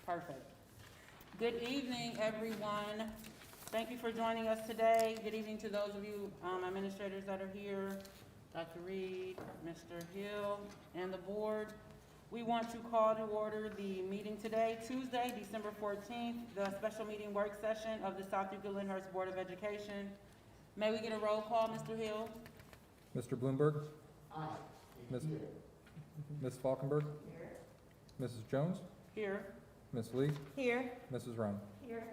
Perfect. Good evening, everyone. Thank you for joining us today. Good evening to those of you administrators that are here, Dr. Reed, Mr. Hill, and the board. We want to call to order the meeting today, Tuesday, December 14th, the special meeting work session of the South Euclid-Lyndhurst Board of Education. May we get a roll call, Mr. Hill? Mr. Bloomberg? Aye. Ms. Falkenberg? Here. Mrs. Jones? Here. Ms. Lee? Here. Mrs. Round? Here.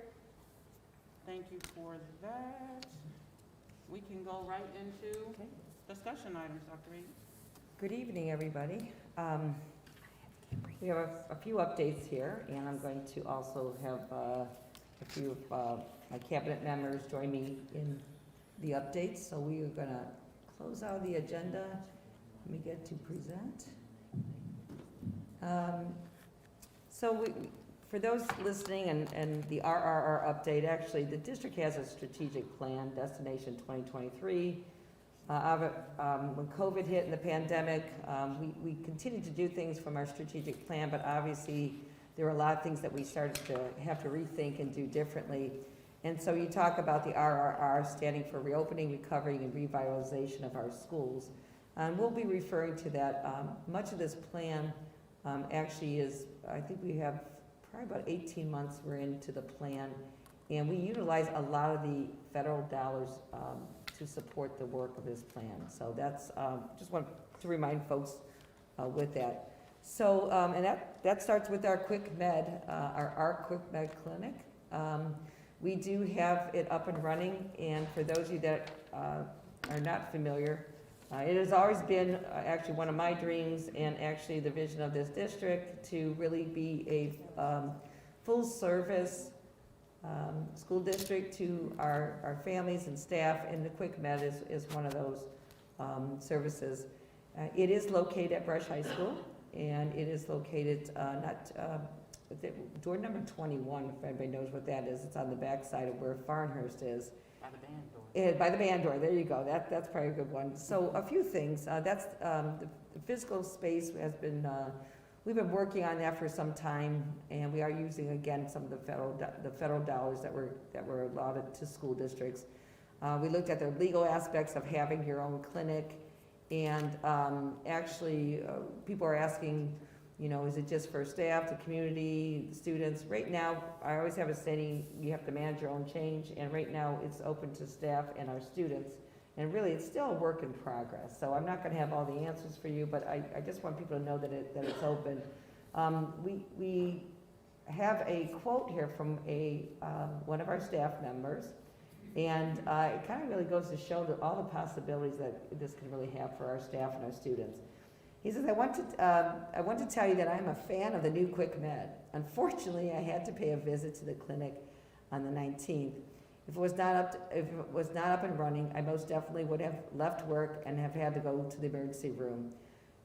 Thank you for that. We can go right into discussion items, Dr. Reed. Good evening, everybody. We have a few updates here, and I'm going to also have a few of my cabinet members join me in the updates. So we are going to close out the agenda. Let me get to present. For those listening and the RRR update, actually, the district has a strategic plan, Destination 2023. When COVID hit in the pandemic, we continued to do things from our strategic plan, but obviously there were a lot of things that we started to have to rethink and do differently. And so you talk about the RRR standing for Reopening, Recovery, and Revitalization of our schools. And we'll be referring to that. Much of this plan actually is, I think we have probably about 18 months we're into the plan, and we utilize a lot of the federal dollars to support the work of this plan. So that's, just want to remind folks with that. So, and that starts with our Quick Med, our Quick Med clinic. We do have it up and running, and for those of you that are not familiar, it has always been actually one of my dreams and actually the vision of this district to really be a full service school district to our families and staff, and the Quick Med is one of those services. It is located at Brush High School, and it is located door number 21, if anybody knows what that is. It's on the back side of where Farnhurst is. By the band door. By the band door, there you go. That's probably a good one. So a few things. That's the physical space has been, we've been working on that for some time, and we are using again some of the federal dollars that were allotted to school districts. We looked at the legal aspects of having your own clinic, and actually people are asking, you know, is it just for staff, the community, students? Right now, I always have a saying, you have to manage your own change, and right now it's open to staff and our students, and really it's still a work in progress. So I'm not gonna have all the answers for you, but I just want people to know that it's open. We have a quote here from one of our staff members, and it kind of really goes to show that all the possibilities that this can really have for our staff and our students. He says, I want to tell you that I'm a fan of the new Quick Med. Unfortunately, I had to pay a visit to the clinic on the 19th. If it was not up and running, I most definitely would have left work and have had to go to the emergency room.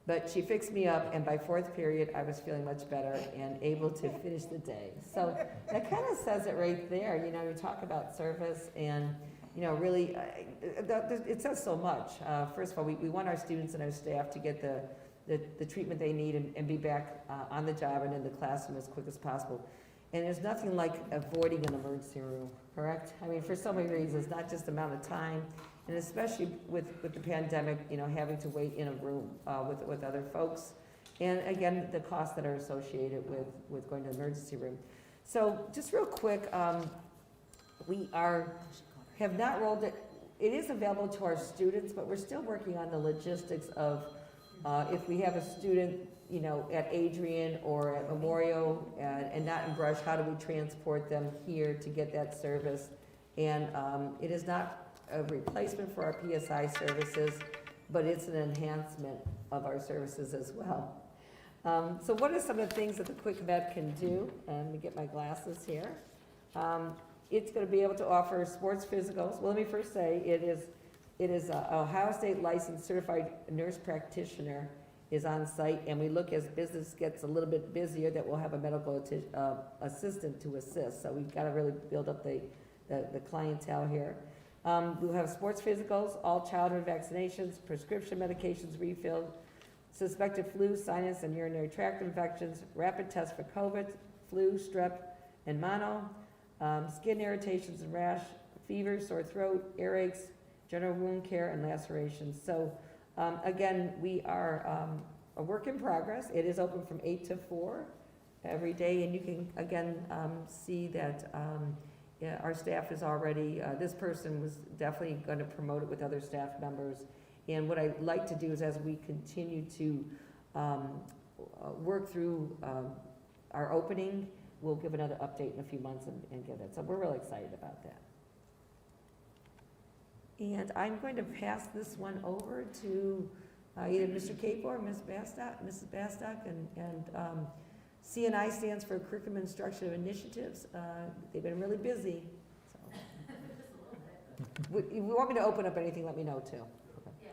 But she fixed me up, and by fourth period, I was feeling much better and able to finish the day. So that kind of says it right there. You know, you talk about service, and you know, really, it says so much. First of all, we want our students and our staff to get the treatment they need and be back on the job and in the classroom as quick as possible. And there's nothing like avoiding an emergency room, correct? I mean, for so many reasons, not just the amount of time, and especially with the pandemic, you know, having to wait in a room with other folks. And again, the costs that are associated with going to the emergency room. So just real quick, we have not rolled it. It is available to our students, but we're still working on the logistics of if we have a student, you know, at Adrian or at Memorial and not in Brush, how do we transport them here to get that service? And it is not a replacement for our PSI services, but it's an enhancement of our services as well. So what are some of the things that the Quick Med can do? Let me get my glasses here. It's going to be able to offer sports physicals. Well, let me first say it is a Ohio State licensed certified nurse practitioner is on site, and we look as business gets a little bit busier that we'll have a medical assistant to assist. So we've got to really build up the clientele here. We'll have sports physicals, all childhood vaccinations, prescription medications refilled, suspected flu, sinus, and urinary tract infections, rapid tests for COVID, flu, strep, and mono, skin irritations and rash, fever, sore throat, earaches, general wound care, and lacerations. So again, we are a work in progress. It is open from 8 to 4 every day, and you can, again, see that yeah, our staff is already, this person was definitely going to promote it with other staff members. And what I'd like to do is, as we continue to work through our opening, we'll give another update in a few months and get it. So we're really excited about that. And I'm going to pass this one over to either Mr. Capo or Mrs. Bastock, and CNI stands for Curriculum Instruction Initiatives. They've been really busy, so. If you want me to open up anything, let me know too. Yeah,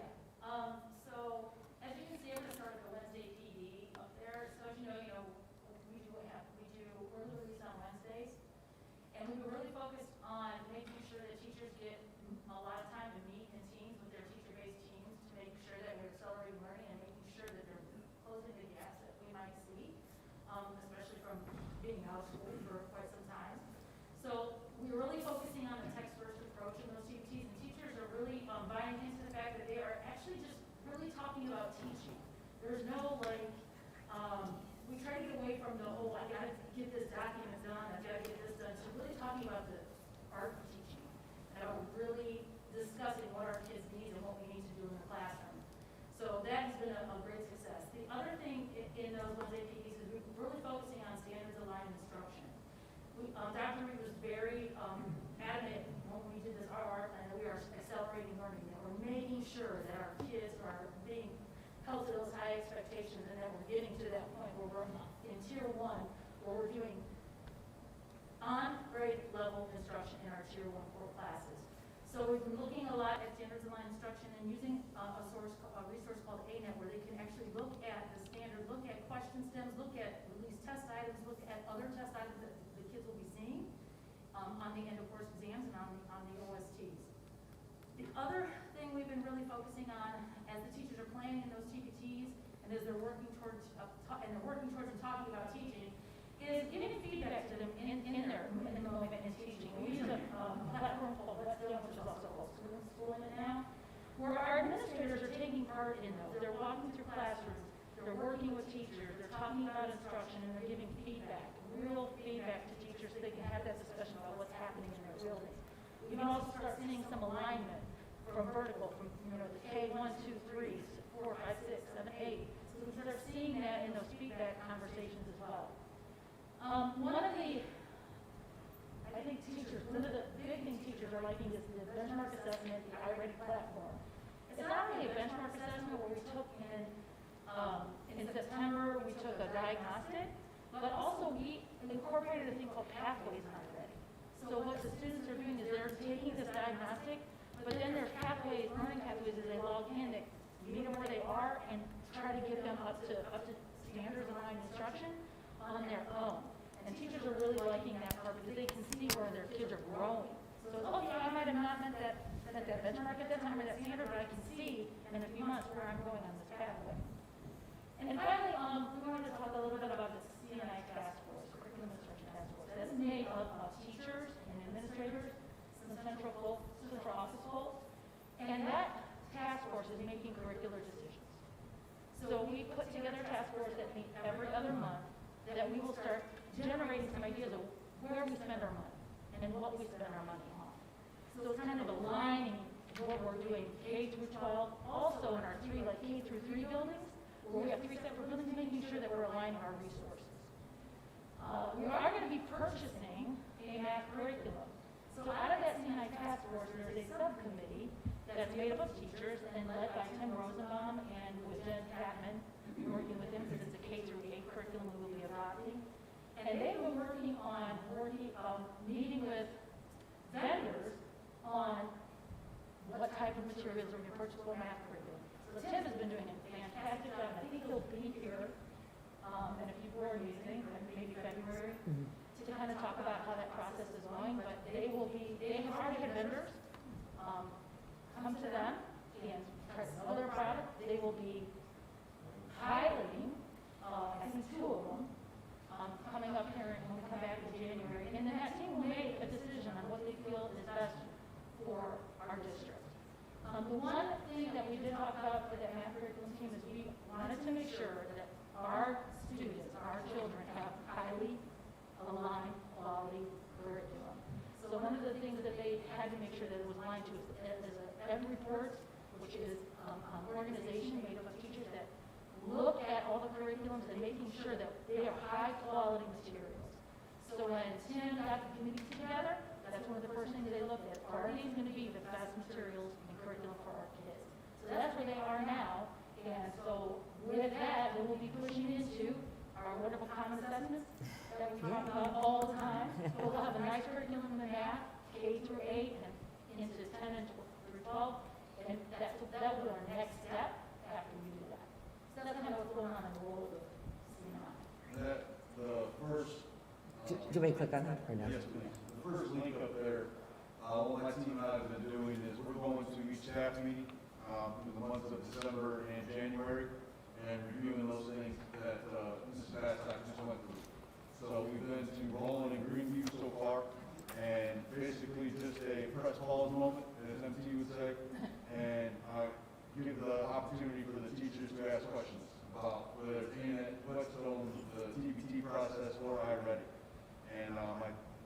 so as you can see, I'm gonna start with the Wednesday PD up there. So as you know, we do early release on Wednesdays. And we were really focused on making sure that teachers get a lot of time to meet in teams with their teacher-based teams to make sure that we're accelerating learning and making sure that they're closing the gaps that we might see, especially from being out of school for quite some time. So we were really focusing on the text-first approach in those TPTs, and teachers are really buying into the fact that they are actually just really talking about teaching. There's no we try to get away from the whole, I gotta get this document done, I gotta get this done, to really talking about the art of teaching. And we're really discussing what our kids need and what we need to do in the classroom. So that has been a great success. The other thing in those Wednesday PDs is we're really focusing on standards-aligned instruction. Dr. Reed was very adamant when we did this RR plan that we are accelerating learning, that we're making sure that our kids are being held to those high expectations, and that we're getting to that point where we're in tier 1, where we're doing on-grade level instruction in our tier 1 core classes. So we've been looking a lot at standards-aligned instruction and using a resource called ANET, where they can actually look at the standard, look at question stems, look at release test items, look at other test items that the kids will be seeing on the end of course exams and on the OSTs. The other thing we've been really focusing on as the teachers are planning in those TPTs and as they're working towards and talking about teaching is giving feedback to them in the moment in teaching. We use a platform called Let's Do, which is also called Schooling It Now, where our administrators are taking part in those. They're walking through classrooms, they're working with teachers, they're talking about instruction, and they're giving feedback, real feedback to teachers so they can have that discussion about what's happening in their building. You can also start seeing some alignment from vertical, from the K1, 2, 3, 4, 5, 6, 7, 8. So we start seeing that in those feedback conversations as well. One of the big things teachers are liking is the benchmark assessment, the iReady platform. It's not really a benchmark assessment where we took in September, we took a diagnostic, but also we incorporated a thing called pathways on iReady. So what the students are doing is they're taking this diagnostic, but then there's pathways, learning pathways as they log in that meet them where they are and try to get them up to standards aligned instruction on their own. And teachers are really liking that part because they can see where their kids are growing. So, okay, I might have not met that benchmark at that time or that standard, but I can see in a few months where I'm going on this pathway. And finally, we wanted to talk a little bit about the CNI task force, Curriculum Instruction Task Force. That's made up of teachers and administrators, some central office folks, and that task force is making curricular decisions. So we put together a task force that meets every other month that we will start generating some ideas of where we spend our money and what we spend our money on. So it's kind of aligning what we're doing K through 12, also in our K through 3 buildings, where we have 3 separate buildings, making sure that we're aligning our resources. We are going to be purchasing a math curriculum. So out of that CNI task force, there's a subcommittee that's made up of teachers and led by Tim Rosenbaum and with Jen Catman, working with them because it's a K through 8 curriculum we will be adopting. And they've been working on meeting with vendors on what type of materials are going to purchase for math curriculum. So Tim has been doing a fantastic job. I think he'll be here in a few board meetings, maybe February, to kind of talk about how that process is going. But they have already had vendors come to them and try to sell their product. They will be piloting, I think 2 of them, coming up here in our students, our children have highly aligned quality curriculum. So one of the things that they had to make sure that it was aligned to is a report, which is an organization made up of teachers that look at all the curriculums and making sure that they are high quality materials. So when Tim got the committee together, that's one of the first things they looked at. Are these going to be the best materials and curriculum for our kids? So that's where they are now. And so with that, they will be pushing into our wonderful common assessments that we talk about all the time. But we'll have a nice curriculum in the math, K through 8 and into 10 and through 12. And that will be our next step after we do that. So that's kind of what's going on in the world of CNI. That, the first. Do you want me to click on that or no? Yes, please. The first link up there, what my team and I have been doing is we're going to each staff meeting, through the months of December and January, and reviewing those things that, Mrs. Bastock just went through. So we've been to Roland and Greenview so far, and basically just a press pause moment, as MT would say, and give the opportunity for the teachers to ask questions about whether it's in Whetstone, the TBT process, or iReady. And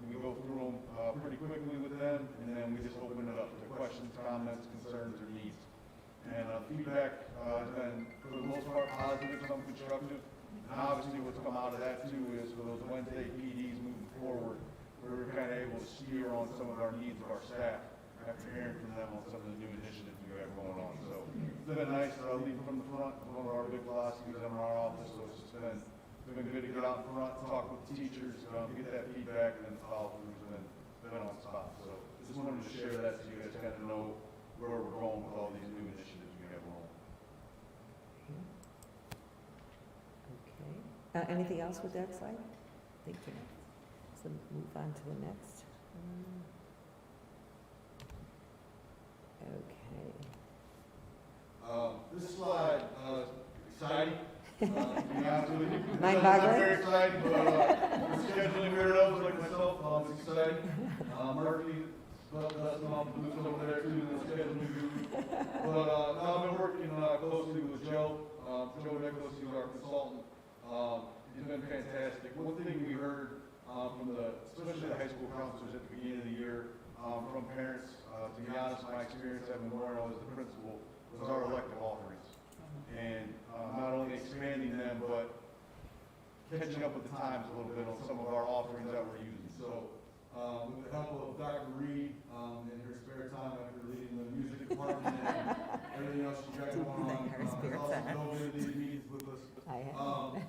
we go through them pretty quickly with them, and then we just open it up to questions, comments, concerns, or needs. And feedback has been, for the most part, positive, some constructive. And obviously what's come out of that too is for those Wednesday PDs moving forward, we're kind of able to steer on some of our needs of our staff after hearing from them on some of the new initiatives we have going on. So it's been nice, leading from the front, one of our big philosophies in our office, so it's just been good to get out in front, talk with teachers, get that feedback, and then follow through, and then been on the spot. So just wanted to share that so you guys kind of know where we're going with all these new initiatives we have going. Okay. Anything else with that slide? Thank you. So move on to the next. Okay. This slide, exciting. To be honest with you. Mind-boggling? Very exciting, but for scheduling weirdos like myself, it's exciting. Murphy, dusting off the boots over there too, the scheduling guru. But I've been working closely with Joe. Joe Nicholas, who's our consultant. He's been fantastic. One thing we heard from especially the high school counselors at the beginning of the year, from parents, to be honest, my experience at Memorial as the principal was our elective offerings. And not only expanding them, but catching up with the times a little bit on some of our offerings that we're using. So with the help of Dr. Reed in her spare time after leading the music department and everything else she got going on, also these meetings with us.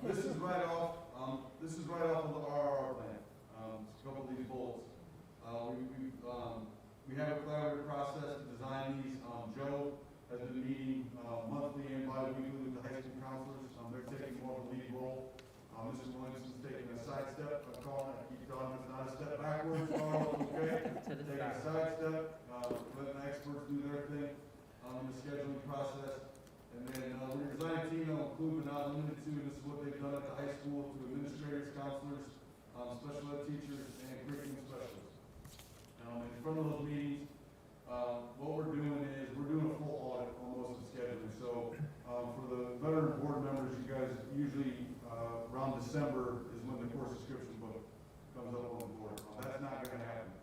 This is right off of the RRR plan. Just a couple of these bullets. We have a collaborative process to design these. Joe has been meeting monthly and bi-weekly with the high school counselors. They're taking more of a lead role. Mrs. Williams is taking a side step. I keep telling them it's not a step backwards. Okay. Taking a side step, letting the experts do their thing in the scheduling process. And then the design team will include but not limited to, this is what they've done at the high school, to administrators, counselors, special ed teachers, and curriculum specialists. In front of those meetings, what we're doing is we're doing a full audit on most of the scheduling. So for the veteran board members, you guys usually around December is when the course description book comes up on the board. That's not going to happen.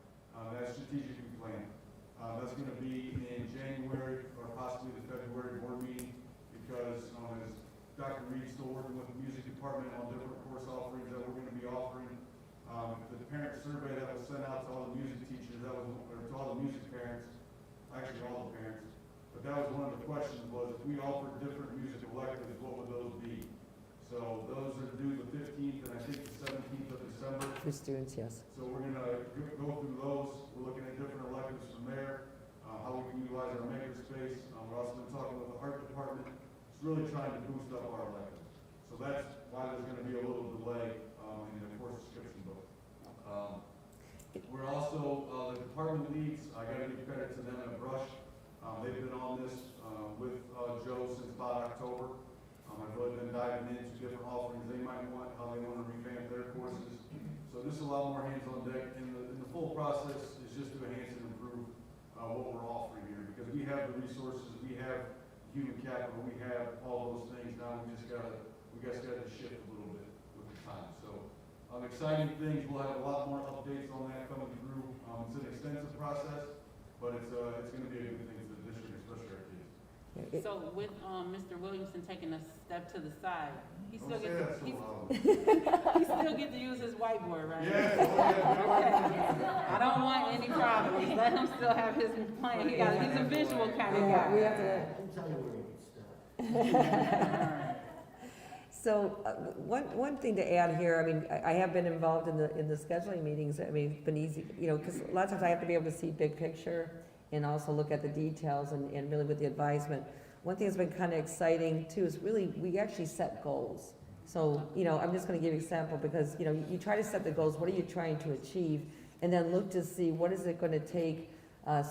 That's strategically planned. That's going to be in January or possibly the February board meeting because as Dr. Reed's still working with the music department on different course offerings that we're going to be offering. The parent survey that was sent out to all the music teachers, or to all the music parents, actually all the parents, but that was one of the questions was if we offered different music electives, what would those be? So those are due the 15th and I think the 17th of December. For students, yes. So we're going to go through those. We're looking at different electives from there, how we can utilize our makerspace. We're also been talking with the art department. It's really trying to boost up our electives. So that's why there's going to be a little delay in the course description book. We're also, the department leads, I got to give credit to them and Brush. They've been on this with Joe since about October. I've really been diving into different offerings they might want, how they want to revamp their courses. So just a lot more hands on deck. And the full process is just to enhance and improve what we're offering here because we have the resources, we have human capital, we have all those things now. We guys got to shift a little bit with the time. So, exciting things. We'll have a lot more updates on that coming through. It's an extensive process, but it's going to be a good thing for the district, especially our kids. So with, Mr. Williamson taking a step to the side, he still Don't say gets, that so he loud. still get to use his whiteboard, right? Yes, oh, yeah. Okay. I don't want any problems. Let him still have his plan. He's a visual kind of Yeah, we guy. have to. I can tell you where you can start. So, one thing to add here, I mean, I have been involved in the scheduling meetings. I mean, it's been easy, you know, because a lot of times I have to be able to see big picture and also look at the details and really with the advisement. One thing that's been kind of exciting too is really, we actually set goals. So, you know, I'm just gonna give you an example because, you know, you try to set the goals, what are you trying to achieve? And then look to see what is it gonna take,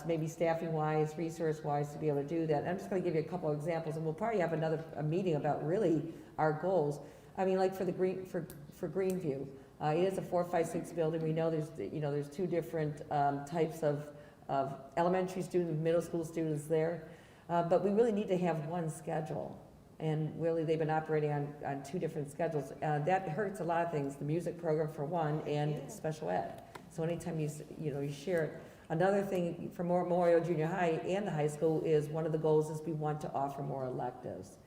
maybe staffing wise, resource wise to be able to do that. And I'm just gonna give you a couple of examples and we'll probably have a meeting about really our goals. I mean, like for Greenview, it is a 4, 5, 6 building. We know there's two different types of elementary students, middle school students there. But we really need to have one schedule. And really, they've been operating on two different schedules. That hurts a lot of things, the music program for one, and special ed. So anytime you share it. Another thing for Memorial Junior High and the high school is one of the goals is we want to offer more electives.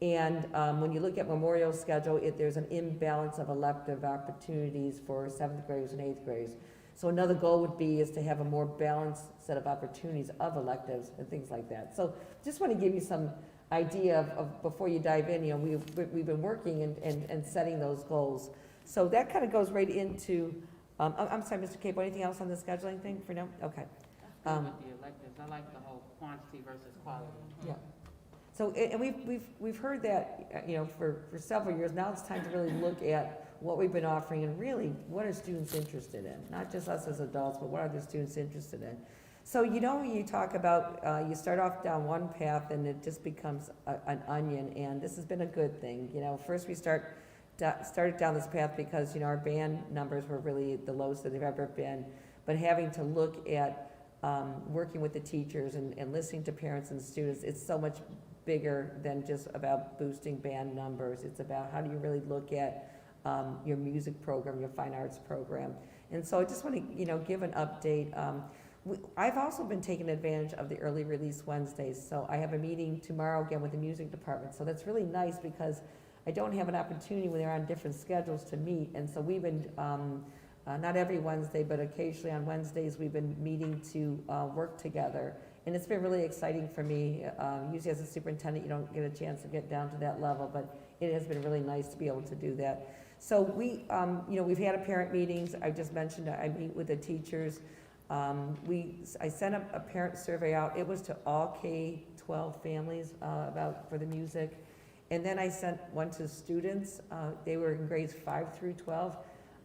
And when you look at Memorial's schedule, there's an imbalance of elective opportunities for 7th graders and 8th graders. So another goal would be is to have a more balanced set of opportunities of electives and things like that. So just want to give you some idea of before you dive in, you know, we've been working and setting those goals. So that kind of goes right into, I'm sorry, Mr. Capo, anything else on the scheduling thing for now? Okay. With the electives, I like the whole quantity versus quality. Yeah. So, and we've heard that, you know, for several years. Now it's time to really look at what we've been offering and really what are students interested in? Not just us as adults, but what are the students interested in? So, you know, you talk about, you start off down one path and it just becomes an onion, and this has been a good thing. You know, first we started down this path because, you know, our band numbers were really the lowest that they've ever been, but having to look at working with the teachers and listening to parents and students, it's so much bigger than just about boosting band numbers. It's about how do you really look at your music program, your fine arts program. And so I just want to, you know, give an update. I've also been taking advantage of the early release Wednesdays. So I have a meeting tomorrow again with the music department. So that's really nice because I don't have an opportunity when they're on different schedules to meet. And so we've been, not every Wednesday, but occasionally on Wednesdays, we've been meeting to work together. And it's been really exciting for me. Usually as a superintendent, you don't get a chance to get down to that level, but it has been really nice to be able to do that. So we, you know, we've had a parent meetings. I just mentioned I meet with the teachers. I sent a parent survey out. It was to all K-12 families for the music. And then I sent one to students. They were in grades 5 through 12.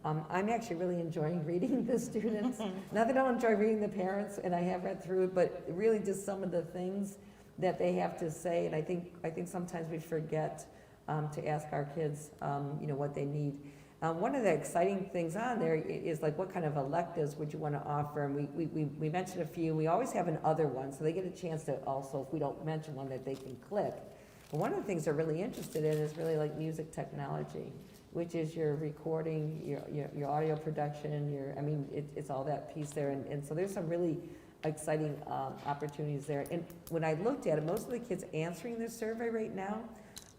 I'm actually really enjoying reading the students. Not that I don't enjoy reading the parents, and I have read through it, but really just some of the things that they have to say. And I think sometimes we forget to ask our kids, you know, what they need. One of the exciting things on there is like, what kind of electives would you want to offer? And we mentioned a few. We always have an other one, so they get a chance to also, if we don't mention one, that they can click. But one of the things they're really interested in is really like music technology, which is your recording, your audio production, it's all that piece there. And so there's some really exciting opportunities there. And when I looked at it, most of the kids answering this survey right now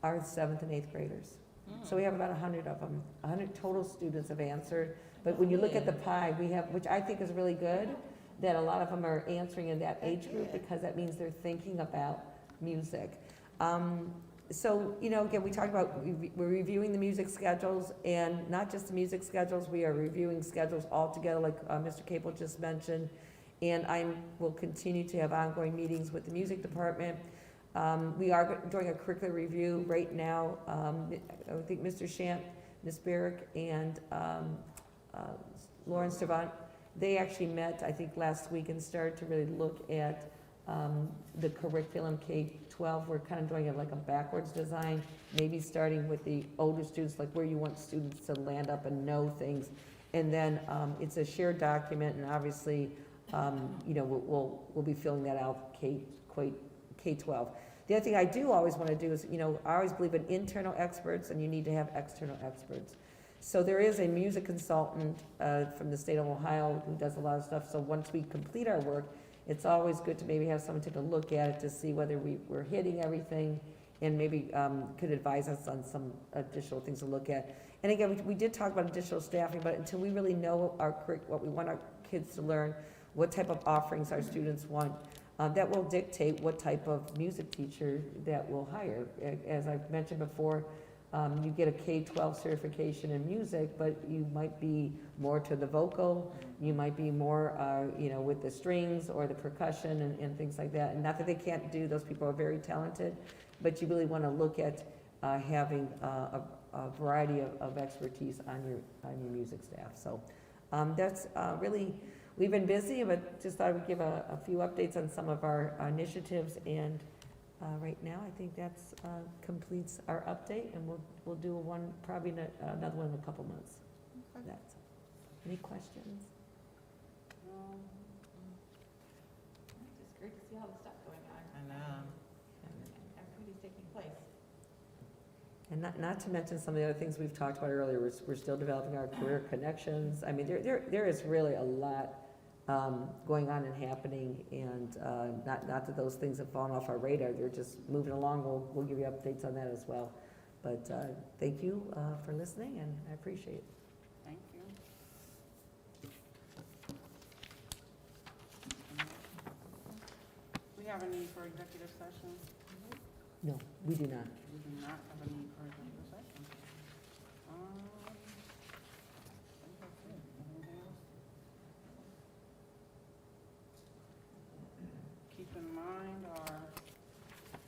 are 7th and 8th graders. So we have about 100 of them. 100 total students have answered. But when you look at the pie, we have, which I think is really good, that a lot of them are answering in that age group because that means they're thinking about music. So, you know, again, we talked about, we're reviewing the music schedules, and not just the music schedules, we are reviewing schedules all together, like Mr. Capel just mentioned. And I will continue to have ongoing meetings with the music department. We are doing a curricular review right now. I think Mr. Shant, Ms. Barrick, and Lauren Savant, they actually met, I think, last week and started to really look at the curriculum K-12. We're kind of doing it like a backwards design, maybe starting with the older students, like where you want students to land up and know things. And then it's a shared document, and obviously, you know, we'll be filling that out K-12. The other thing I do always want to do is, I always believe in internal experts and you need to have external experts. So there is a music consultant from the state of Ohio who does a lot of stuff. So once we complete our work, it's always good to maybe have someone take a look at it to see whether we're hitting everything and maybe could advise us on some additional things to look at. And again, we did talk about additional staffing, but until we really know what we want our kids to learn, what type of offerings our students want, that will dictate what type of music teacher that we'll hire. As I've mentioned before, you get a K-12 certification in music, but you might be more to the vocal, you might be more, with the strings or the percussion and things like that. And not that they can't do, those people are very talented, but you really want to look at having a variety of expertise on your music staff. So that's really, we've been busy, but just thought I would give a few updates on some of our initiatives. And right now, I think that's completes our update, and we'll do probably another one in a couple months. That's, any questions? It's great to see all the stuff going on. I know. Activities taking place. And not to mention some of the other things we've talked about earlier. We're still developing our career connections. I mean, there is really a lot going on and happening, and not that those things have fallen off our radar. They're just moving along. We'll give you updates on that as well. But thank you for listening, and I appreciate it. Thank you. We have a need for executive session? No, we do not. We do not have a need for executive session. I think that's it. Anything else? Keep in mind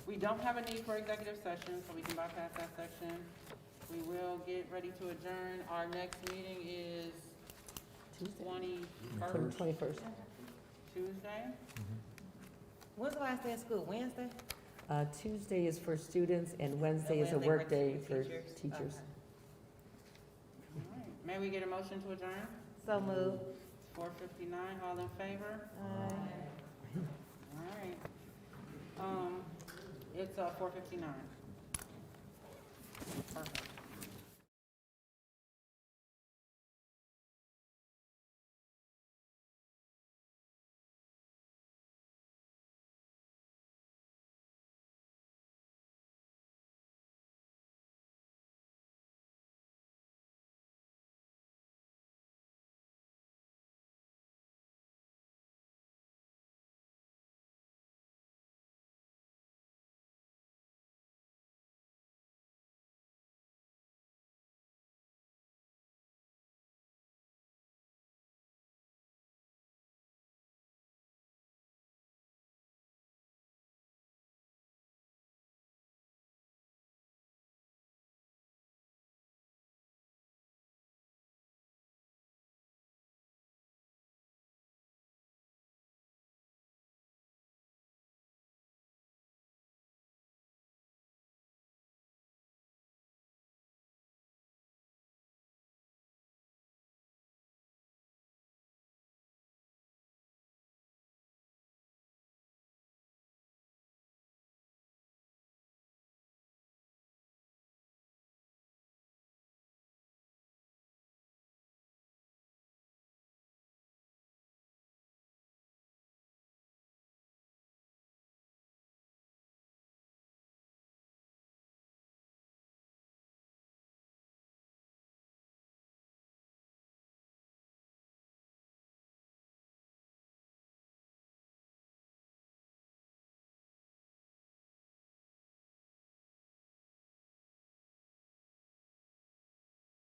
we don't have a need for executive session, so we can bypass that section. We will get ready to adjourn. Our next meeting is Tuesday. 21st, 21st. Tuesday. When's the last day of school? Wednesday? Tuesday is for students, and Wednesday is a Wednesday work day for for teachers? teachers. All right. May we get a motion to adjourn? So moved. 4:59, all in favor? All right. It's 4:59. Perfect.